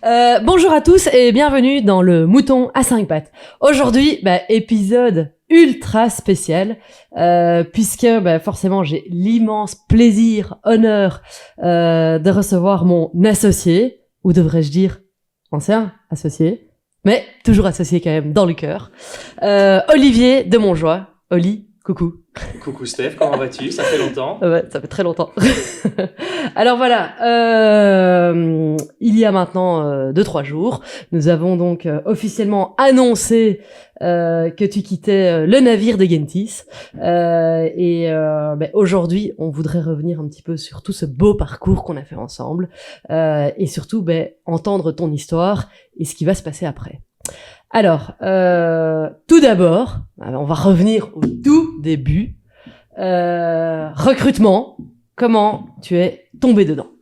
Bonjour à tous et bienvenue dans le Mouton à 5 pattes. Aujourd'hui, épisode ultra spécial, puisque forcément j'ai l'immense plaisir, honneur de recevoir mon associé, ou devrais-je dire ancien associé, mais toujours associé quand même dans le cœur, Olivier de Montjoie. Oli, coucou. Coucou Steph, comment vas-tu? Ça fait longtemps. Ouais, ça fait très longtemps. Alors voilà, il y a maintenant 2-3 jours, nous avons donc officiellement annoncé que tu quittais le navire de Gentis. Aujourd'hui, on voudrait revenir un petit peu sur tout ce beau parcours qu'on a fait ensemble et surtout entendre ton histoire et ce qui va se passer après. Alors, tout d'abord, on va revenir au tout début. Recrutement, comment tu es tombé dedans?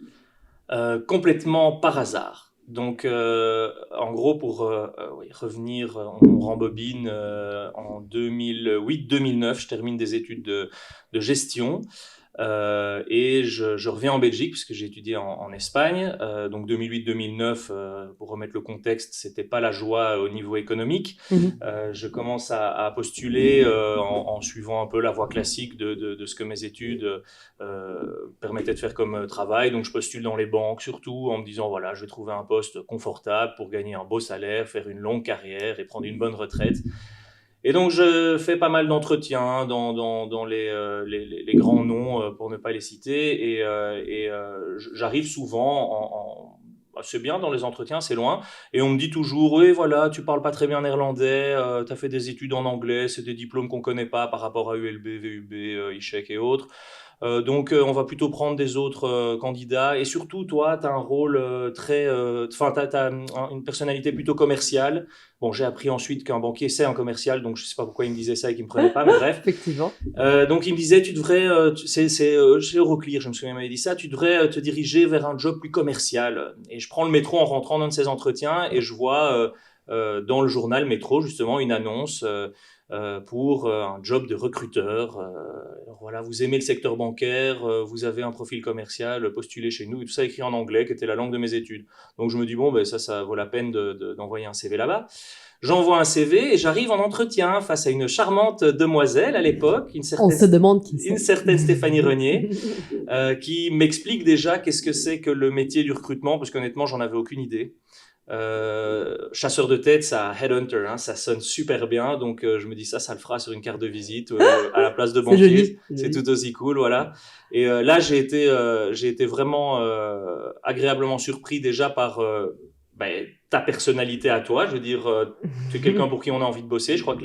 Complètement par hasard. Donc, en gros, pour revenir, on rembobine en 2008-2009, je termine des études de gestion. Et je reviens en Belgique puisque j'ai étudié en Espagne. Donc 2008-2009, pour remettre le contexte, c'était pas la joie au niveau économique. Je commence à postuler en suivant un peu la voie classique de ce que mes études permettaient de faire comme travail. Donc je postule dans les banques surtout en me disant voilà, je vais trouver un poste confortable pour gagner un beau salaire, faire une longue carrière et prendre une bonne retraite. Et donc, je fais pas mal d'entretiens dans les grands noms, pour ne pas les citer. J'arrive souvent assez bien dans les entretiens, c'est loin. Et on me dit toujours, oui, voilà, tu parles pas très bien néerlandais, tu as fait des études en anglais, c'est des diplômes qu'on connaît pas par rapport à ULB, VUB, ICHEC et autres. Donc, on va plutôt prendre des autres candidats. Et surtout, toi, tu as un rôle t'as une personnalité plutôt commerciale. Bon, j'ai appris ensuite qu'un banquier, c'est un commercial, donc je sais pas pourquoi il me disait ça et qu'il me prenait pas, mais bref. Effectivement. Donc, il me disait, tu devrais, c'est chez Euroclear, je me souviens, il m'avait dit ça, tu devrais te diriger vers un job plus commercial. Et je prends le métro en rentrant dans un de ces entretiens et je vois dans le journal Métro, justement, une annonce pour un job de recruteur. Alors voilà, vous aimez le secteur bancaire, vous avez un profil commercial, postulez chez nous, et tout ça écrit en anglais, qui était la langue de mes études. Donc je me dis, bon, ça vaut la peine d'envoyer un CV là-bas. J'envoie un CV et j'arrive en entretien face à une charmante demoiselle à l'époque, On se demande qui une c'est. certaine Stéphanie Renier, qui m'explique déjà qu'est-ce que c'est que le métier du recrutement, parce qu'honnêtement, j'en avais aucune idée. Chasseur de tête, ça headhunter, hein, ça sonne super bien, donc je me dis ça le fera sur une carte de visite à la place de C'est banquier, joli. c'est tout aussi cool, voilà. Et là j'ai été vraiment agréablement surpris déjà par ta personnalité à toi. Je veux dire, tu es quelqu'un pour qui on a envie de bosser. Je crois que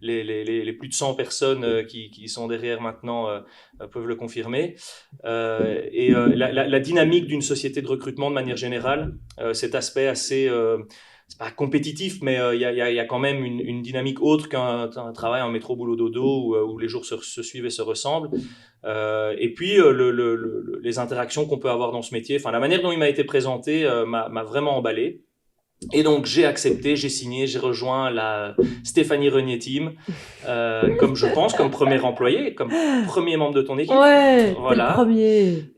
les plus de 100 personnes qui sont derrière maintenant peuvent le confirmer. La dynamique d'une société de recrutement de manière générale, cet aspect assez, c'est pas compétitif, mais il y a quand même une dynamique autre qu'un travail en métro boulot dodo où les jours se suivent et se ressemblent. Et puis les interactions qu'on peut avoir dans ce métier, enfin la manière dont il m'a été présenté m'a vraiment emballé. Et donc j'ai accepté, j'ai signé, j'ai rejoint la Stéphanie Renier Team, comme je pense, comme premier employé, comme premier membre de ton équipe. Ouais, Voilà. t'es le premier.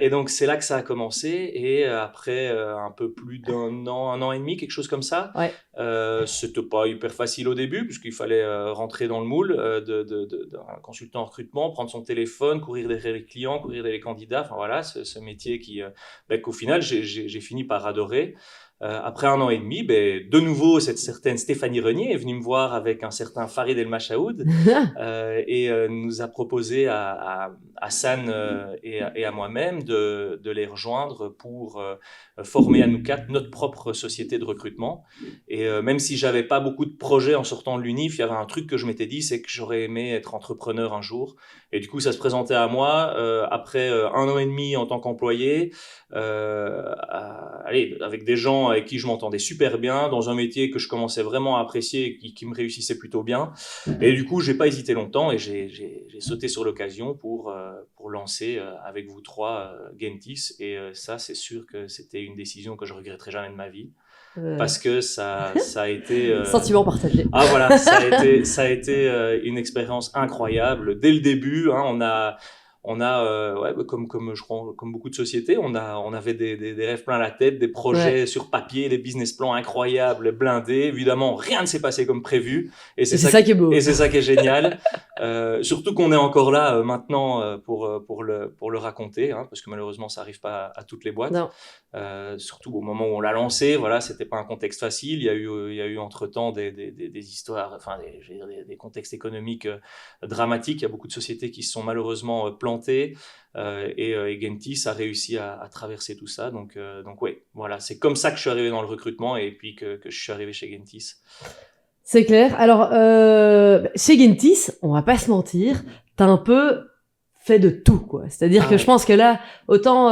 Et donc c'est là que ça a commencé. Et après un peu plus d'un an et demi, quelque chose comme ça. Ouais. C'était pas hyper facile au début puisqu'il fallait rentrer dans le moule d'un consultant en recrutement, prendre son téléphone, courir derrière les clients, courir derrière les candidats. Enfin voilà, ce métier qu'au final j'ai fini par adorer. Après un an et demi, de nouveau, cette certaine Stéphanie Renier est venue me voir avec un certain Farid El Machaoud et nous a proposé à Hassan et à moi-même de les rejoindre pour former à nous quatre notre propre société de recrutement. Et même si j'avais pas beaucoup de projets en sortant de l'UNIF, il y avait un truc que je m'étais dit, c'est que j'aurais aimé être entrepreneur un jour. Et du coup, ça se présentait à moi après un an et demi en tant qu'employé, avec des gens avec qui je m'entendais super bien, dans un métier que je commençais vraiment à apprécier et qui me réussissait plutôt bien. Et du coup, j'ai pas hésité longtemps et j'ai sauté sur l'occasion pour lancer avec vous trois Gentis. Et ça, c'est sûr que c'était une décision que je regretterai jamais de ma vie. Parce que ça a été... Sentiment partagé. Ah voilà, ça a été une expérience incroyable. Dès le début, hein, on a, comme je crois, comme beaucoup de sociétés, on avait des rêves plein la tête, des projets sur papier, des business plans incroyables, blindés. Évidemment, rien ne s'est passé comme prévu, Et c'est ça qui est beau. et c'est ça qui est génial. Surtout qu'on est encore là maintenant pour le raconter, hein, parce que malheureusement, ça arrive pas à toutes les boîtes. Non. Surtout au moment où on l'a lancé, voilà, c'était pas un contexte facile. Il y a eu entre-temps des histoires, enfin des contextes économiques dramatiques. Il y a beaucoup de sociétés qui se sont malheureusement plantées et Gentis a réussi à traverser tout ça. Donc oui, voilà, c'est comme ça que je suis arrivé dans le recrutement et puis que je suis arrivé chez Gentis. C'est clair. Alors, chez Gentis, on va pas se mentir, t'as un peu fait de tout, quoi. C'est-à-dire que je pense que là, autant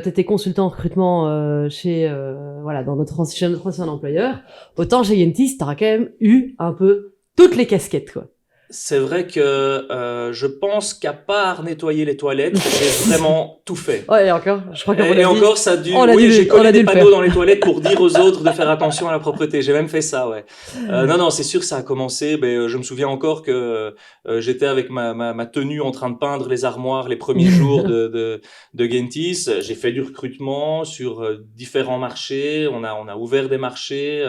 t'étais consultant en recrutement chez dans notre ancien employeur, autant chez Gentis, t'auras quand même eu un peu toutes les casquettes, quoi. C'est vrai que je pense qu'à part nettoyer les toilettes, j'ai vraiment tout fait. Ouais, et encore, je crois qu'on et encore, ça a dû. Oui, j'ai collé des panneaux dans les toilettes pour dire aux autres de faire attention à la propreté. J'ai même fait ça, ouais. Non, c'est sûr, ça a commencé. Je me souviens encore que j'étais avec ma tenue en train de peindre les armoires les premiers jours de Gentis. J'ai fait du recrutement sur différents marchés. On a ouvert des marchés.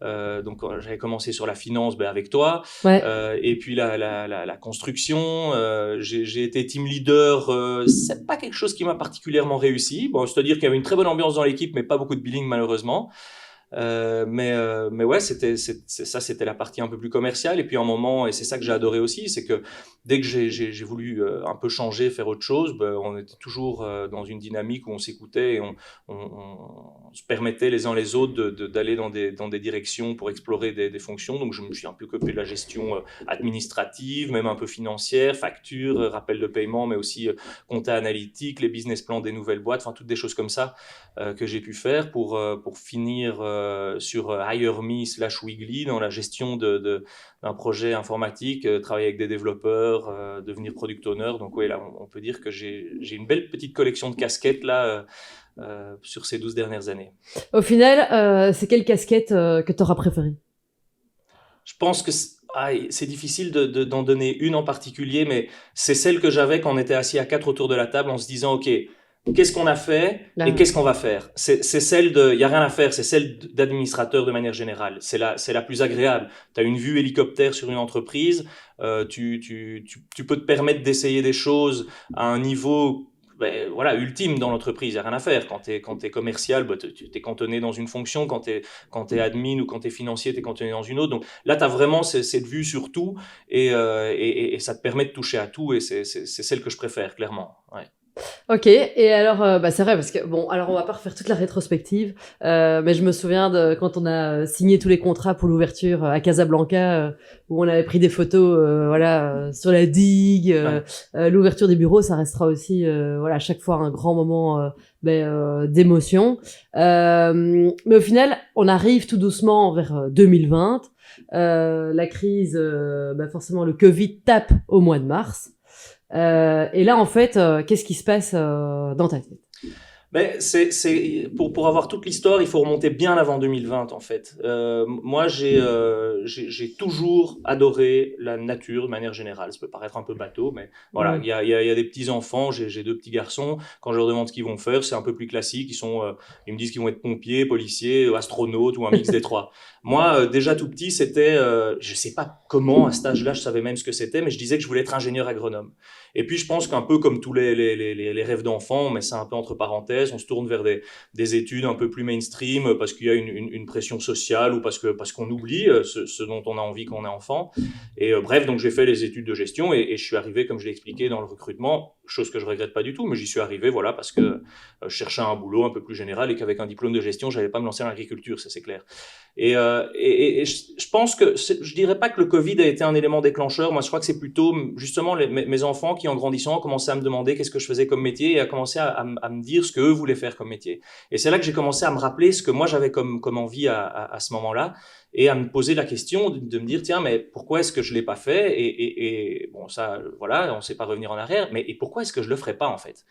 Donc j'avais commencé sur la finance avec toi. Ouais. Et puis la construction, j'ai été team leader, c'est pas quelque chose qui m'a particulièrement réussi. Bon, c'est-à-dire qu'il y avait une très bonne ambiance dans l'équipe, mais pas beaucoup de billing malheureusement. Mais ouais, c'était la partie un peu plus commerciale. Et puis un moment, et c'est ça que j'ai adoré aussi, c'est que dès que j'ai voulu un peu changer, faire autre chose, on était toujours dans une dynamique où on s'écoutait et on se permettait les uns les autres d'aller dans des directions pour explorer des fonctions. Donc je me suis un peu occupé de la gestion administrative, même un peu financière, facture, rappel de paiement, mais aussi compta analytique, les business plans des nouvelles boîtes, enfin toutes des choses comme ça que j'ai pu faire pour finir sur Hire Me /Wiggly dans la gestion d'un projet informatique, travailler avec des développeurs, devenir product owner. Donc oui, là, on peut dire que j'ai une belle petite collection de casquettes là sur ces 12 dernières années. Au final, c'est quelle casquette que tu auras préférée? Je pense que c'est difficile d'en donner une en particulier, mais c'est celle que j'avais quand on était assis à 4 autour de la table en se disant, OK, qu'est-ce qu'on a fait et qu'est-ce qu'on va faire? C'est celle il y a rien à faire, c'est celle d'administrateur de manière générale. C'est la plus agréable. Tu as une vue hélicoptère sur une entreprise, tu peux te permettre d'essayer des choses à un niveau ultime dans l'entreprise, il n'y a rien à faire. Quand t'es commercial, t'es cantonné dans une fonction. Quand t'es admin ou quand t'es financier, t'es cantonné dans une autre. Donc là, t'as vraiment cette vue sur tout et ça te permet de toucher à tout et c'est celle que je préfère, clairement. Ouais. Ok, et alors, c'est vrai, parce que, bon, alors on va pas refaire toute la rétrospective, mais je me souviens de quand on a signé tous les contrats pour l'ouverture à Casablanca, où on avait pris des photos, sur la digue, l'ouverture des bureaux, ça restera aussi, à chaque fois un grand moment d'émotion. Mais au final, on arrive tout doucement vers 2020, la crise, forcément le Covid tape au mois de mars. Et là, en fait, qu'est-ce qui se passe dans ta tête? Pour avoir toute l'histoire, il faut remonter bien avant 2020 en fait. Moi, j'ai toujours adoré la nature de manière générale. Ça peut paraître un peu bateau, mais voilà, il y a des petits enfants. J'ai 2 petits garçons. Quand je leur demande ce qu'ils vont faire, c'est un peu plus classique. Ils me disent qu'ils vont être pompiers, policiers, astronautes ou un mix des trois. Moi, déjà tout petit, c'était, je sais pas comment à cet âge-là, je savais même ce que c'était, mais je disais que je voulais être ingénieur agronome. Et puis je pense qu'un peu comme tous les rêves d'enfants, on met ça un peu entre parenthèses, on se tourne vers des études un peu plus mainstream parce qu'il y a une pression sociale ou parce qu'on oublie ce dont on a envie quand on est enfant. Et bref, donc j'ai fait les études de gestion et je suis arrivé, comme je l'ai expliqué, dans le recrutement, chose que je regrette pas du tout, mais j'y suis arrivé parce que je cherchais un boulot un peu plus général et qu'avec un diplôme de gestion, j'allais pas me lancer dans l'agriculture, ça c'est clair. Et je pense que je dirais pas que le Covid a été un élément déclencheur. Moi, je crois que c'est plutôt justement mes enfants qui, en grandissant, ont commencé à me demander qu'est-ce que je faisais comme métier et à commencer à me dire ce qu'eux voulaient faire comme métier. Et c'est là que j'ai commencé à me rappeler ce que moi j'avais comme envie à ce moment-là et à me poser la question de me dire tiens, mais pourquoi est-ce que je l'ai pas fait et bon ça voilà, on sait pas revenir en arrière, mais et pourquoi est-ce que je le ferais pas en fait?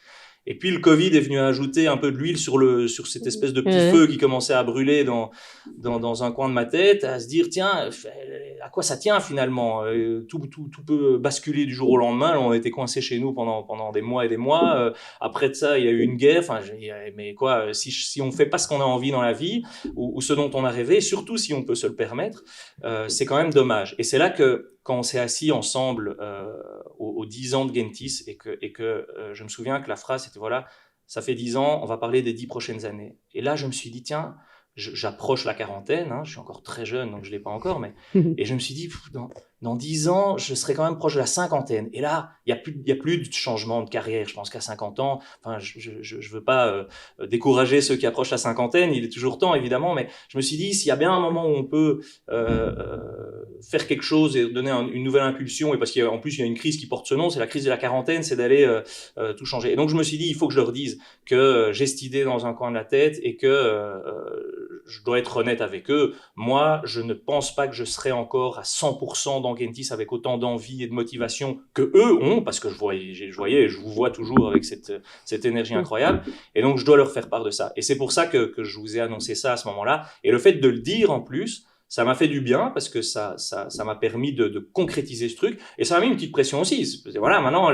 Et puis le Covid est venu ajouter un peu de l'huile sur cette espèce de petit Ouais. feu qui commençait à brûler dans un coin de ma tête, à se dire tiens, à quoi ça tient finalement? Tout peut basculer du jour au lendemain. On était coincés chez nous pendant des mois et des mois. Après de ça, il y a eu une guerre. Enfin, mais quoi, si on fait pas ce qu'on a envie dans la vie ou ce dont on a rêvé, surtout si on peut se le permettre, c'est quand même dommage. Et c'est là que quand on s'est assis ensemble aux 10 ans de Gentis et que je me souviens que la phrase c'était voilà, ça fait 10 ans, on va parler des 10 prochaines années. Et là, je me suis dit, tiens, j'approche la quarantaine, hein, je suis encore très jeune, donc je ne l'ai pas encore, mais et je me suis dit, dans 10 ans, je serai quand même proche de la cinquantaine. Et là, il y a plus de changement de carrière. Je pense qu'à 50 ans, enfin, je veux pas décourager ceux qui approchent la cinquantaine, il est toujours temps, évidemment, mais je me suis dit, s'il y a bien un moment où on peut faire quelque chose et donner une nouvelle impulsion, et parce qu'en plus, il y a une crise qui porte ce nom, c'est la crise de la quarantaine, c'est d'aller tout changer. Et donc, je me suis dit, il faut que je leur dise que j'ai cette idée dans un coin de la tête et que je dois être honnête avec eux. Moi, je ne pense pas que je serai encore à 100% dans Gentis avec autant d'envie et de motivation que eux ont, parce que je voyais, je vous vois toujours avec cette énergie incroyable. Et donc, je dois leur faire part de ça. Et c'est pour ça que je vous ai annoncé ça à ce moment-là. Et le fait de le dire en plus, ça m'a fait du bien parce que ça m'a permis de concrétiser ce truc. Et ça m'a mis une petite pression aussi. Voilà, maintenant,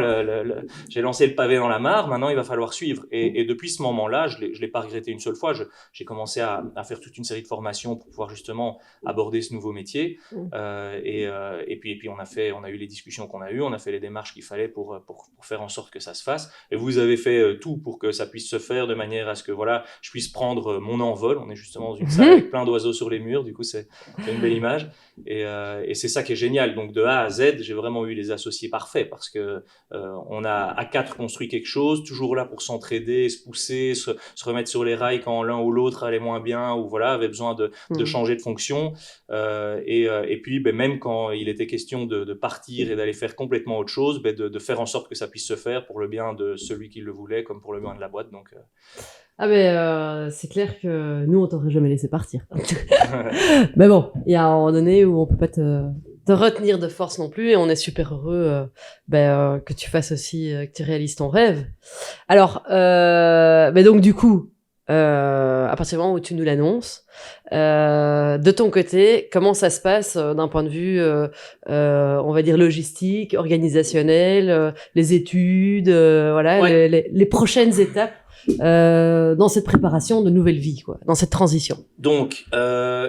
j'ai lancé le pavé dans la mare, maintenant il va falloir suivre. Et depuis ce moment-là, je l'ai pas regretté une seule fois. J'ai commencé à faire toute une série de formations pour pouvoir justement aborder ce nouveau métier. Et puis on a eu les discussions qu'on a eues, on a fait les démarches qu'il fallait pour faire en sorte que ça se fasse. Et vous avez fait tout pour que ça puisse se faire de manière à ce que voilà, je puisse prendre mon envol. On est justement dans une salle avec plein d'oiseaux sur les murs, du coup c'est une belle image. Et c'est ça qui est génial. Donc de A à Z, j'ai vraiment eu les associés parfaits parce que on a à quatre construit quelque chose, toujours là pour s'entraider, se pousser, se remettre sur les rails quand l'un ou l'autre allait moins bien ou voilà avait besoin de changer de fonction. Et puis même quand il était question de partir et d'aller faire complètement autre chose, de faire en sorte que ça puisse se faire pour le bien de celui qui le voulait comme pour le bien de la boîte. Donc Ah mais c'est clair que nous on t'aurait jamais laissé partir. Mais bon, il y a un moment donné où on peut pas te retenir de force non plus et on est super heureux que tu fasses aussi, que tu réalises ton rêve. Alors, mais donc du coup, à partir du moment où tu nous l'annonces, de ton côté, comment ça se passe d'un point de vue, on va dire logistique, organisationnel, les études, voilà, ouais. les prochaines étapes dans cette préparation de nouvelle vie, quoi, dans cette transition. Donc,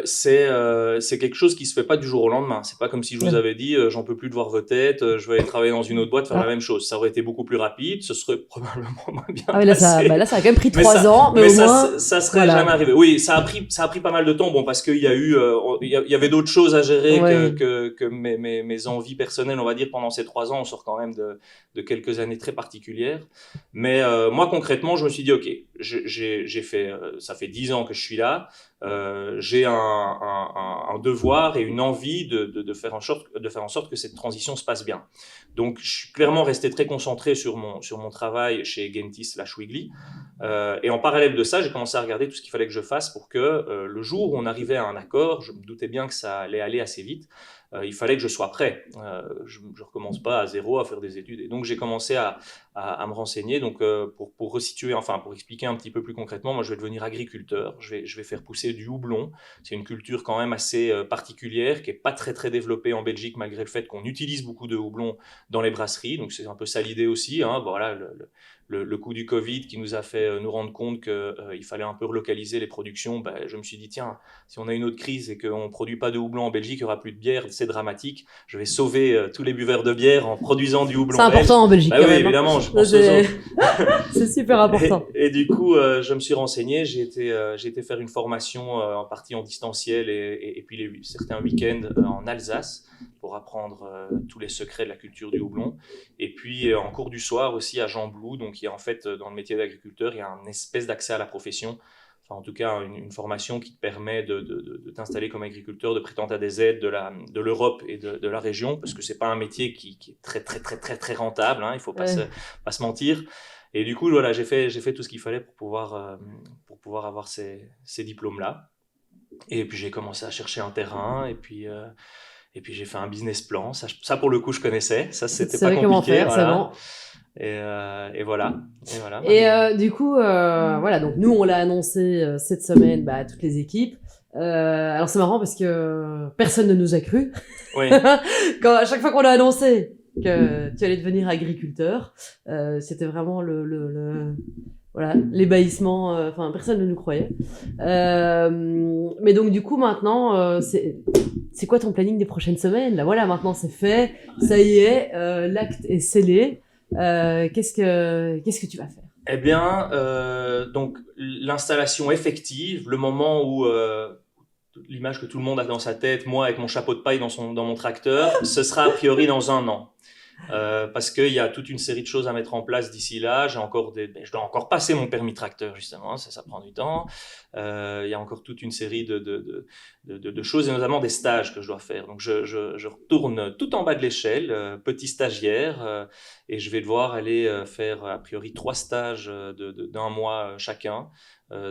c'est quelque chose qui se fait pas du jour au lendemain. C'est pas comme si je vous avais dit, j'en peux plus de voir vos têtes, je vais aller travailler dans une autre boîte, faire la même chose. Ça aurait été beaucoup plus rapide, ce serait probablement moins bien Ah oui, là, passé. là, ça a quand même pris 3 ans, mais au moins. Ça serait jamais arrivé. Oui, ça a pris pas mal de temps, bon, parce qu'il y a eu, il y avait d'autres choses à gérer que mes envies personnelles, on va dire, pendant ces 3 ans. On sort quand même de quelques années très particulières. Mais moi, concrètement, je me suis dit, ok, j'ai fait, ça fait 10 ans que je suis là. J'ai un devoir et une envie de faire en sorte que cette transition se passe bien. Donc, je suis clairement resté très concentré sur mon travail chez Gentis/Wiggly. Et en parallèle de ça, j'ai commencé à regarder tout ce qu'il fallait que je fasse pour que le jour où on arrivait à un accord, je me doutais bien que ça allait aller assez vite, il fallait que je sois prêt. Je recommence pas à zéro à faire des études. Et donc, j'ai commencé à me renseigner. Donc, pour resituer, enfin, pour expliquer un petit peu plus concrètement, moi, je vais devenir agriculteur. Je vais faire pousser du houblon. C'est une culture quand même assez particulière, qui est pas très, très développée en Belgique, malgré le fait qu'on utilise beaucoup de houblon dans les brasseries. Donc, c'est un peu ça l'idée aussi, hein. Voilà, le coup du Covid qui nous a fait nous rendre compte qu'il fallait un peu relocaliser les productions, je me suis dit, tiens, si on a une autre crise et qu'on ne produit pas de houblon en Belgique, il n'y aura plus de bière, c'est dramatique. Je vais sauver tous les buveurs de bière en produisant du houblon belge. C'est important en Belgique, quand oui, même. Évidemment, je pense aux autres. C'est super important. Et du coup, je me suis renseigné, j'ai été faire une formation en partie en distanciel et puis certains week-ends en Alsace pour apprendre tous les secrets de la culture du houblon. Et puis en cours du soir aussi à Jean Blou, donc il y a en fait dans le métier d'agriculteur, il y a une espèce d'accès à la profession. Enfin, en tout cas, une formation qui te permet de t'installer comme agriculteur, de prétendre à des aides de l'Europe et de la région, parce que c'est pas un métier qui est très, très, très, très, très rentable, hein, il faut pas se mentir. Et du coup, voilà, j'ai fait tout ce qu'il fallait pour pouvoir avoir ces diplômes-là. Et puis, j'ai commencé à chercher un terrain, et puis j'ai fait un business plan. Ça, pour le coup, je connaissais. Ça, c'était pas compliqué. Comment faire, voilà. c'est bon. Et voilà. Et voilà. Et du coup, voilà, donc nous, on l'a annoncé cette semaine à toutes les équipes. Alors c'est marrant parce que personne ne nous a cru. Oui. À chaque fois qu'on a annoncé que tu allais devenir agriculteur, c'était vraiment voilà, l'ébahissement. Enfin, personne ne nous croyait. Mais donc du coup, maintenant, c'est quoi ton planning des prochaines semaines? Là, voilà, maintenant c'est fait, ça y est, l'acte est scellé. Qu'est-ce que tu vas faire? Eh bien, donc l'installation effective, le moment où l'image que tout le monde a dans sa tête, moi avec mon chapeau de paille dans mon tracteur, ce sera a priori dans un an. Parce qu'il y a toute une série de choses à mettre en place d'ici là. Je dois encore passer mon permis tracteur justement, ça prend du temps. Il y a encore toute une série de choses et notamment des stages que je dois faire. Donc je retourne tout en bas de l'échelle, petit stagiaire, et je vais devoir aller faire a priori 3 stages d'un mois chacun.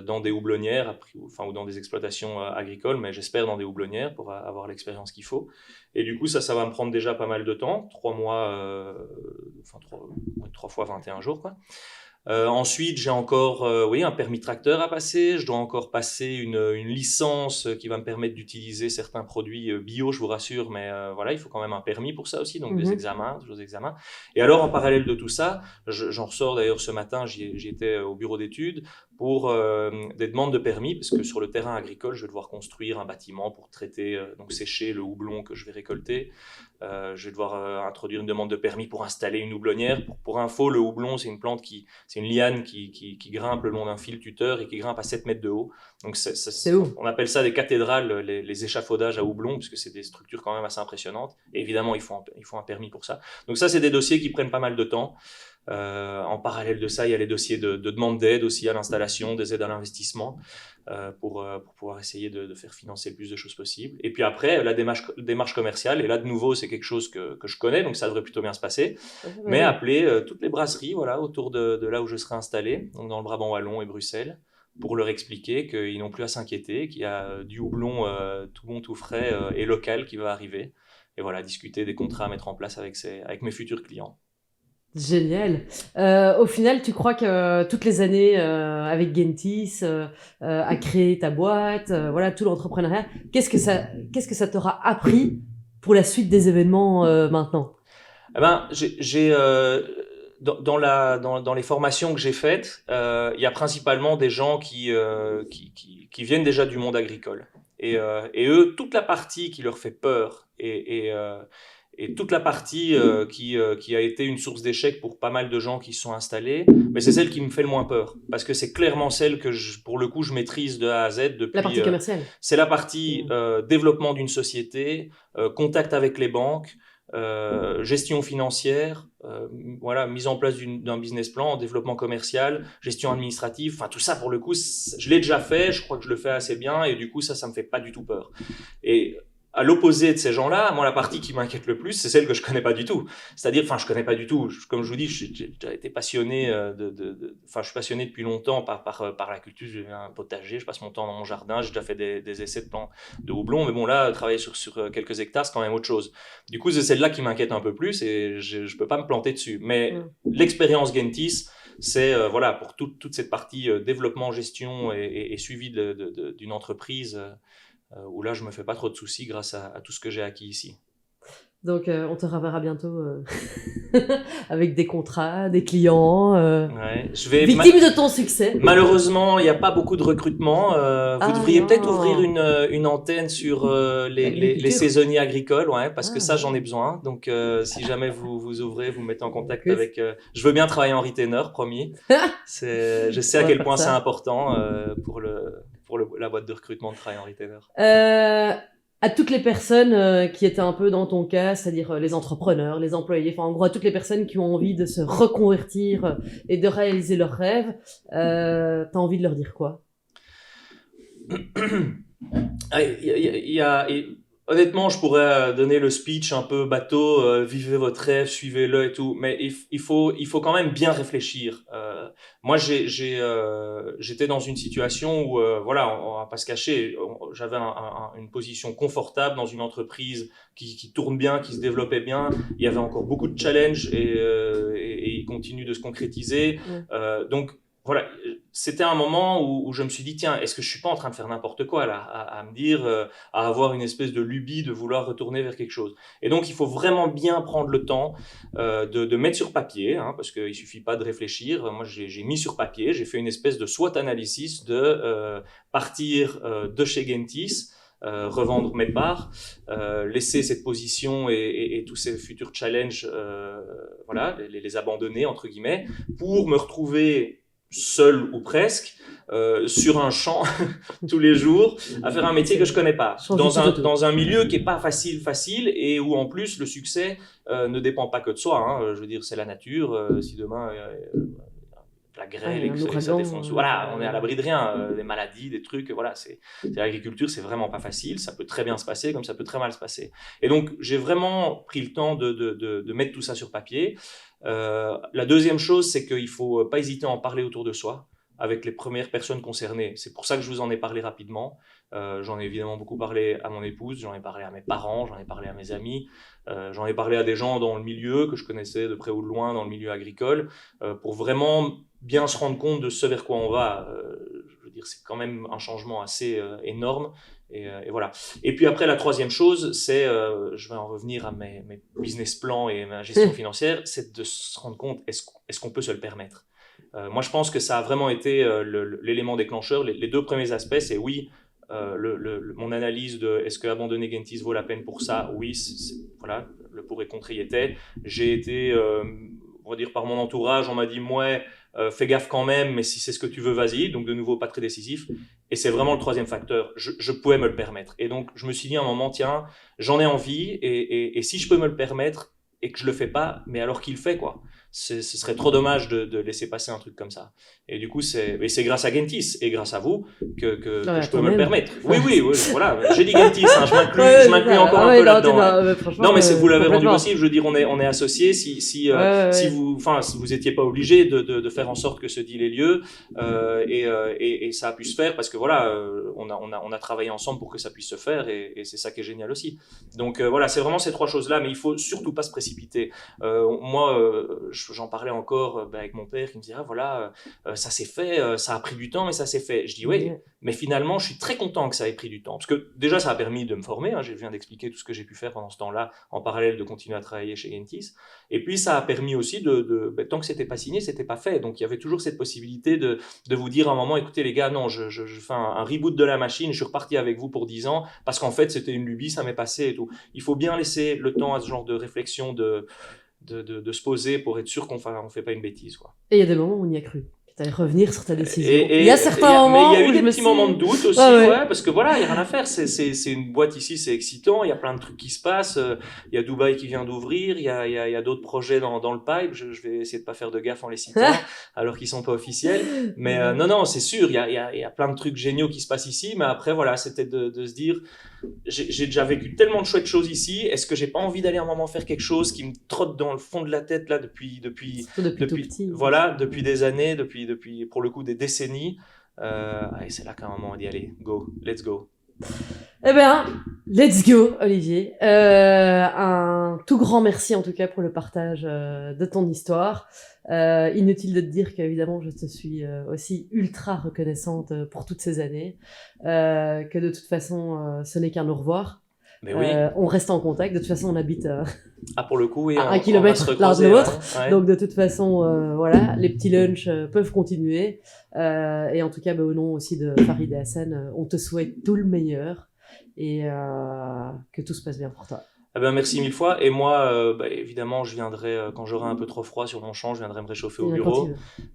Dans des houblonnières, enfin, ou dans des exploitations agricoles, mais j'espère dans des houblonnières pour avoir l'expérience qu'il faut. Et du coup, ça va me prendre déjà pas mal de temps, 3 mois, enfin 3 fois 21 jours, quoi. Ensuite, j'ai encore oui, un permis tracteur à passer. Je dois encore passer une licence qui va me permettre d'utiliser certains produits bio, je vous rassure, mais voilà, il faut quand même un permis pour ça aussi, donc des examens, toujours des examens. Et alors, en parallèle de tout ça, j'en ressors d'ailleurs ce matin, j'y étais au bureau d'études pour des demandes de permis, parce que sur le terrain agricole, je vais devoir construire un bâtiment pour traiter, donc sécher le houblon que je vais récolter. Je vais devoir introduire une demande de permis pour installer une houblonnière. Pour info, le houblon, c'est une liane qui grimpe le long d'un fil tuteur et qui grimpe à 7 mètres de haut. Donc on appelle ça des cathédrales, les échafaudages à houblon, puisque c'est des structures quand même assez impressionnantes. Et évidemment, il faut un permis pour ça. Donc ça, c'est des dossiers qui prennent pas mal de temps. En parallèle de ça, il y a les dossiers de demande d'aide aussi à l'installation, des aides à l'investissement, pour pouvoir essayer de faire financer le plus de choses possible. Et puis après, la démarche commerciale, et là de nouveau, c'est quelque chose que je connais, donc ça devrait plutôt bien se passer, mais appeler toutes les brasseries voilà, autour de là où je serai installé, donc dans le Brabant wallon et Bruxelles, pour leur expliquer qu'ils n'ont plus à s'inquiéter, qu'il y a du houblon tout bon, tout frais et local qui va arriver. Et voilà, discuter des contrats à mettre en place avec mes futurs clients. Génial. Au final, tu crois que toutes les années avec Gentis, à créer ta boîte, voilà, tout l'entrepreneuriat, qu'est-ce que ça t'aura appris pour la suite des événements maintenant? Eh ben, dans les formations que j'ai faites, il y a principalement des gens qui viennent déjà du monde agricole. Et eux, toute la partie qui leur fait peur et toute la partie qui a été une source d'échec pour pas mal de gens qui se sont installés, mais c'est celle qui me fait le moins peur. Parce que c'est clairement celle que, pour le coup, je maîtrise de A à Z depuis... La partie commerciale. C'est la partie développement d'une société, contact avec les banques, gestion financière, voilà, mise en place d'un business plan, développement commercial, gestion administrative, enfin tout ça pour le coup, je l'ai déjà fait, je crois que je le fais assez bien et du coup ça me fait pas du tout peur. Et à l'opposé de ces gens-là, moi la partie qui m'inquiète le plus, c'est celle que je connais pas du tout. C'est-à-dire, enfin je connais pas du tout. Comme je vous dis, j'ai été passionné enfin je suis passionné depuis longtemps par la culture. J'ai un potager, je passe mon temps dans mon jardin, j'ai déjà fait des essais de plants de houblon, mais bon là, travailler sur quelques hectares, c'est quand même autre chose. Du coup, c'est celle-là qui m'inquiète un peu plus et je peux pas me planter dessus. Mais l'expérience Gentis, c'est voilà pour toute cette partie développement, gestion et suivi d'une entreprise. Où là, je me fais pas trop de soucis grâce à tout ce que j'ai acquis ici. Donc, on te reverra bientôt avec des contrats, des clients, Ouais, victime de ton succès. Malheureusement, il n'y a pas beaucoup de recrutement. Vous devriez peut-être ouvrir une antenne sur les saisonniers agricoles, ouais, parce que ça, j'en ai besoin. Donc, si jamais vous ouvrez, vous me mettez en contact avec... je veux bien travailler en retainer, promis. Je sais à quel point c'est important pour la boîte de recrutement de travailler en retainer. À toutes les personnes qui étaient un peu dans ton cas, c'est-à-dire les entrepreneurs, les employés, enfin en gros à toutes les personnes qui ont envie de se reconvertir et de réaliser leurs rêves, t'as envie de leur dire quoi? Honnêtement, je pourrais donner le speech un peu bateau, vivez votre rêve, suivez-le et tout, mais il faut quand même bien réfléchir. Moi, j'étais dans une situation où, voilà, on va pas se cacher, j'avais une position confortable dans une entreprise qui tourne bien, qui se développait bien. Il y avait encore beaucoup de challenges et continue de se concrétiser. Ouais. Donc voilà, c'était un moment où je me suis dit, tiens, est-ce que je suis pas en train de faire n'importe quoi là, à me dire, à avoir une espèce de lubie de vouloir retourner vers quelque chose. Et donc il faut vraiment bien prendre le temps de mettre sur papier, hein, parce qu'il suffit pas de réfléchir. Moi j'ai mis sur papier, j'ai fait une espèce de SWOT analysis de partir de chez Gentis, revendre mes parts, laisser cette position et tous ces futurs challenges, voilà, les abandonner entre guillemets, pour me retrouver seul ou presque, sur un champ tous les jours, à faire un métier que je connais pas, dans un milieu qui est pas facile et où en plus le succès ne dépend pas que de soi. Hein. Je veux dire, c'est la nature. Si demain la grêle et que ça défonce, voilà, on est à l'abri de rien, des maladies, des trucs, voilà, c'est l'agriculture, c'est vraiment pas facile, ça peut très bien se passer comme ça peut très mal se passer. Et donc j'ai vraiment pris le temps de mettre tout ça sur papier. La deuxième chose, c'est qu'il faut pas hésiter à en parler autour de soi avec les premières personnes concernées. C'est pour ça que je vous en ai parlé rapidement. J'en ai évidemment beaucoup parlé à mon épouse, j'en ai parlé à mes parents, j'en ai parlé à mes amis, j'en ai parlé à des gens dans le milieu que je connaissais de près ou de loin dans le milieu agricole, pour vraiment bien se rendre compte de ce vers quoi on va. Je veux dire, c'est quand même un changement assez énorme. Et voilà. Et puis après, la troisième chose, c'est, je vais en revenir à mes business plans et ma gestion financière, c'est de se rendre compte, est-ce qu'on peut se le permettre? Moi, je pense que ça a vraiment été l'élément déclencheur. Les deux premiers aspects, c'est oui, mon analyse de est-ce que abandonner Gentis vaut la peine pour ça? Oui, voilà, le pour et contre y était. J'ai été, on va dire par mon entourage, on m'a dit, ouais, fais gaffe quand même, mais si c'est ce que tu veux, vas-y. Donc de nouveau, pas très décisif. Et c'est vraiment le troisième facteur. Je pouvais me le permettre. Et donc je me suis dit à un moment, tiens, j'en ai envie, et si je peux me le permettre et que je le fais pas, mais alors qu'il le fait, quoi. Ce serait trop dommage de laisser passer un truc comme ça. Et du coup, c'est grâce à Gentis et grâce à vous que je peux me le permettre. Oui, voilà. J'ai dit Gentis, hein, je m'inclus encore un peu là-dedans. Non, mais vous l'avez rendu possible. Je veux dire, on est associés. Si vous étiez pas obligé de faire en sorte que ce deal ait lieu, et ça a pu se faire parce que voilà, on a travaillé ensemble pour que ça puisse se faire, et c'est ça qui est génial aussi. Donc voilà, c'est vraiment ces trois choses-là, mais il faut surtout pas se précipiter. Moi, j'en parlais encore avec mon père qui me disait, ah voilà, ça s'est fait, ça a pris du temps, mais ça s'est fait. Je dis oui, mais finalement, je suis très content que ça ait pris du temps, parce que déjà, ça a permis de me former, hein, je viens d'expliquer tout ce que j'ai pu faire pendant ce temps-là, en parallèle de continuer à travailler chez Gentis, et puis ça a permis aussi tant que c'était pas signé, c'était pas fait, donc il y avait toujours cette possibilité de vous dire à un moment, écoutez les gars, non, je fais un reboot de la machine, je suis reparti avec vous pour 10 ans, parce qu'en fait, c'était une lubie, ça m'est passé et tout. Il faut bien laisser le temps à ce genre de réflexion de se poser pour être sûr qu'on ne fait pas une bêtise, quoi. Et il y a des moments où on y a cru. Tu allais revenir sur ta décision. Il y a certains moments. Mais il y a eu des petits moments de doute aussi, ouais, parce que voilà, il n'y a rien à faire. C'est une boîte ici, c'est excitant. Il y a plein de trucs qui se passent. Il y a Dubaï qui vient d'ouvrir. Il y a d'autres projets dans le pipe. Je vais essayer de pas faire de gaffe en les citant, alors qu'ils sont pas officiels. Mais non, c'est sûr. Il y a plein de trucs géniaux qui se passent ici. Mais après, voilà, c'était de se dire, j'ai déjà vécu tellement de chouettes choses ici. Est-ce que j'ai pas envie d'aller un moment faire quelque chose qui me trotte dans le fond de la tête là depuis tout petit, voilà, depuis des années, depuis pour le coup des décennies, et c'est là qu'à un moment on dit allez, let's go. Eh bien, let's go, Olivier. Un tout grand merci en tout cas pour le partage de ton histoire. Inutile de te dire qu'évidemment je te suis aussi ultra reconnaissante pour toutes ces années, que de toute façon ce n'est qu'un au revoir. Mais oui. On reste en contact. De toute façon, on habite pour le coup, à 1 kilomètre l'un de l'autre. Ouais. Donc de toute façon, voilà, les petits lunchs peuvent continuer. Et en tout cas, au nom aussi de Farid et Hassan, on te souhaite tout le meilleur et que tout se passe bien pour toi. Eh ben, merci mille fois. Et moi, évidemment, je viendrai, quand j'aurai un peu trop froid sur mon champ, je viendrai me réchauffer au bureau,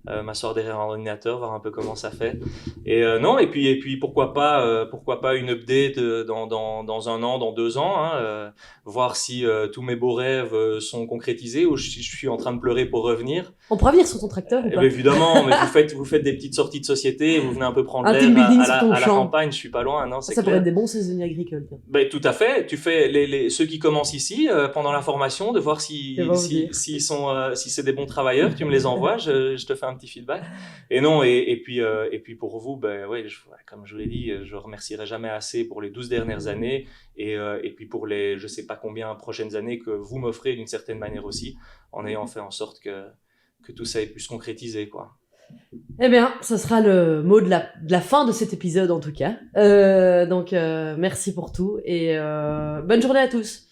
m'asseoir derrière un ordinateur, voir un peu comment ça fait. Et non, et puis pourquoi pas une update dans 1 an, dans 2 ans, hein, voir si tous mes beaux rêves sont concrétisés ou si je suis en train de pleurer pour revenir. On pourra venir sur ton tracteur ou pas? Évidemment, mais vous faites des petites sorties de société, vous venez un peu prendre l'air à la campagne, je suis pas loin, non, c'est ça clair. pourrait être des bons saisonniers agricoles. Tout à fait. Tu fais ceux qui commencent ici pendant la formation, de voir si c'est des bons travailleurs, tu me les envoies, je te fais un petit feedback. Et non, et puis pour vous, comme je vous l'ai dit, je remercierai jamais assez pour les 12 dernières années et puis pour les je sais pas combien prochaines années que vous m'offrez d'une certaine manière aussi, en ayant fait en sorte que que tout ça ait pu se concrétiser, quoi. Eh bien, ce sera le mot de la fin de cet épisode en tout cas. Donc merci pour tout et bonne journée à tous.